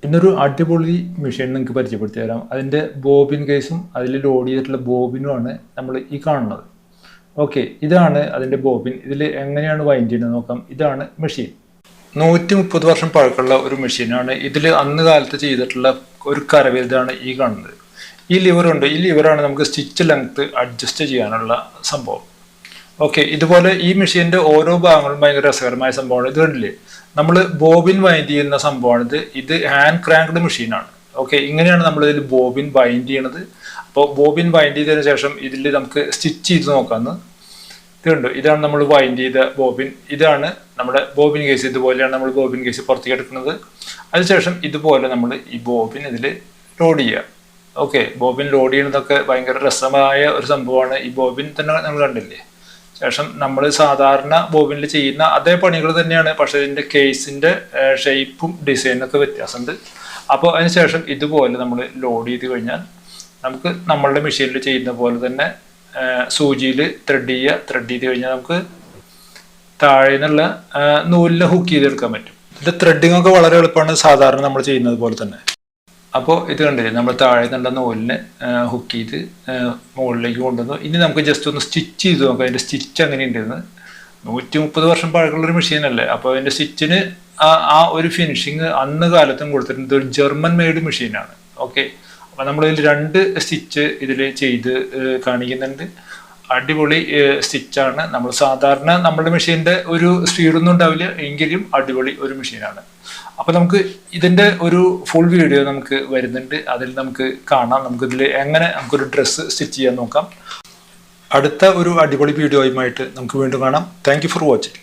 ഇന്നൊരു അടിപൊളി മെഷീൻ നിങ്ങൾക്ക് പരിചയപ്പെടുത്തി തരാം. അതിൻ്റെ ബോബിൻ കേസും അതിൽ ലോഡ് ചെയ്തിട്ടുള്ള ബോബിനുമാണ് നമ്മൾ ഈ കാണുന്നത്. ഓക്കെ, ഇതാണ് അതിൻ്റെ ബോബിൻ. ഇതിൽ എങ്ങനെയാണ് വൈൻഡ് ചെയ്യുന്നത് നോക്കാം. ഇതാണ് മെഷീൻ. 130 വർഷം പഴക്കമുള്ള ഒരു മെഷീനാണ്. ഇതിൽ അന്ന് കാലത്ത് ചെയ്തിട്ടുള്ള ഒരു കരവിരുതാണ് ഈ കാണുന്നത്. ഈ ലിവറുണ്ട്. ഈ ലിവറാണ് നമുക്ക് സ്റ്റിച്ച് ലെങ്ത് അഡ്ജസ്റ്റ് ചെയ്യാനുള്ള സംഭവം. ഓക്കെ, ഇതുപോലെ ഈ മെഷീൻ്റെ ഓരോ ഭാഗങ്ങളും ഭയങ്കര രസകരമായ സംഭവമാണ്. ഇത് കണ്ടില്ലേ, നമ്മൾ ബോബിൻ വൈൻഡ് ചെയ്യുന്ന സംഭവമാണിത്. ഇത് ഹാൻഡ് ക്രാങ്ക്ഡ് മെഷീനാണ്. ഓക്കെ, ഇങ്ങനെയാണ് നമ്മൾ ഇതിൽ ബോബിൻ വൈൻഡ് ചെയ്യണത്. അപ്പോൾ ബോബിൻ വൈൻഡ് ചെയ്തതിന് ശേഷം ഇതിൽ നമുക്ക് സ്റ്റിച്ച് ചെയ്ത് നോക്കാമെന്ന്. ഇതുണ്ട്, ഇതാണ് നമ്മൾ വൈൻഡ് ചെയ്ത ബോബിൻ. ഇതാണ് നമ്മുടെ ബോബിൻ കേസ്. ഇതുപോലെയാണ് നമ്മൾ ബോബിൻ കേസ് പുറത്തേക്ക് എടുക്കുന്നത്. അതിനുശേഷം ഇതുപോലെ നമ്മൾ ഈ ബോബിൻ ഇതിൽ ലോഡ് ചെയ്യുക. ഓക്കെ, ബോബിൻ ലോഡ് ചെയ്യുന്നതൊക്കെ ഭയങ്കര രസമായ ഒരു സംഭവമാണ്. ഈ ബോബിൻ തന്നെ നമ്മൾ കണ്ടില്ലേ. ശേഷം നമ്മൾ സാധാരണ ബോബിനിൽ ചെയ്യുന്ന അതേ പണികൾ തന്നെയാണ്, പക്ഷേ ഇതിൻ്റെ കേസിൻ്റെ ഷേപ്പും ഡിസൈനൊക്കെ വ്യത്യാസമുണ്ട്. അപ്പോൾ അതിനുശേഷം ഇതുപോലെ നമ്മൾ ലോഡ് ചെയ്ത് കഴിഞ്ഞാൽ നമുക്ക് നമ്മളുടെ മെഷീനിൽ ചെയ്യുന്ന പോലെ തന്നെ സൂചിയിൽ ത്രെഡ് ചെയ്ത് കഴിഞ്ഞാൽ നമുക്ക് താഴെ നിന്നുള്ള നൂലിനെ ഹുക്ക് ചെയ്തെടുക്കാൻ പറ്റും. ഇത് ത്രെഡിങ് ഒക്കെ വളരെ എളുപ്പമാണ്, സാധാരണ നമ്മൾ ചെയ്യുന്നത് പോലെ തന്നെ. അപ്പോൾ ഇത് കണ്ടില്ലേ, നമ്മൾ താഴെ നിന്നുള്ള നൂലിനെ ഹുക്ക് ചെയ്ത് മുകളിലേക്ക് കൊണ്ടുവന്നു. ഇനി നമുക്ക് ജസ്റ്റ് ഒന്ന് സ്റ്റിച്ച് ചെയ്ത് നോക്കാം അതിൻ്റെ സ്റ്റിച്ച് എങ്ങനെയുണ്ടെന്ന്. 130 വർഷം പഴക്കമുള്ളൊരു മെഷീനല്ലേ, അപ്പോൾ അതിൻ്റെ സ്റ്റിച്ചിന് ആ ഒരു ഫിനിഷിങ് അന്ന് കാലത്തും കൊടുത്തിട്ടുണ്ട്. ഒരു ജർമ്മൻ മെയ്ഡ് മെഷീനാണ്. ഓക്കെ, അപ്പോൾ നമ്മളിതിൽ 2 സ്റ്റിച്ച് ഇതിൽ ചെയ്ത് കാണിക്കുന്നുണ്ട്. അടിപൊളി സ്റ്റിച്ചാണ്. നമ്മൾ സാധാരണ നമ്മുടെ മെഷീൻ്റെ ഒരു സ്പീഡൊന്നും ഉണ്ടാവില്ല, എങ്കിലും അടിപൊളി ഒരു മെഷീനാണ്. അപ്പോൾ നമുക്ക് ഇതിൻ്റെ ഒരു ഫുൾ വീഡിയോ നമുക്ക് വരുന്നുണ്ട്. അതിൽ നമുക്ക് കാണാം നമുക്കിതിൽ എങ്ങനെ നമുക്കൊരു ഡ്രസ്സ് സ്റ്റിച്ച് ചെയ്യാൻ നോക്കാം. അടുത്ത ഒരു അടിപൊളി വീഡിയോയുമായിട്ട് നമുക്ക് വീണ്ടും കാണാം. Thank you for watching.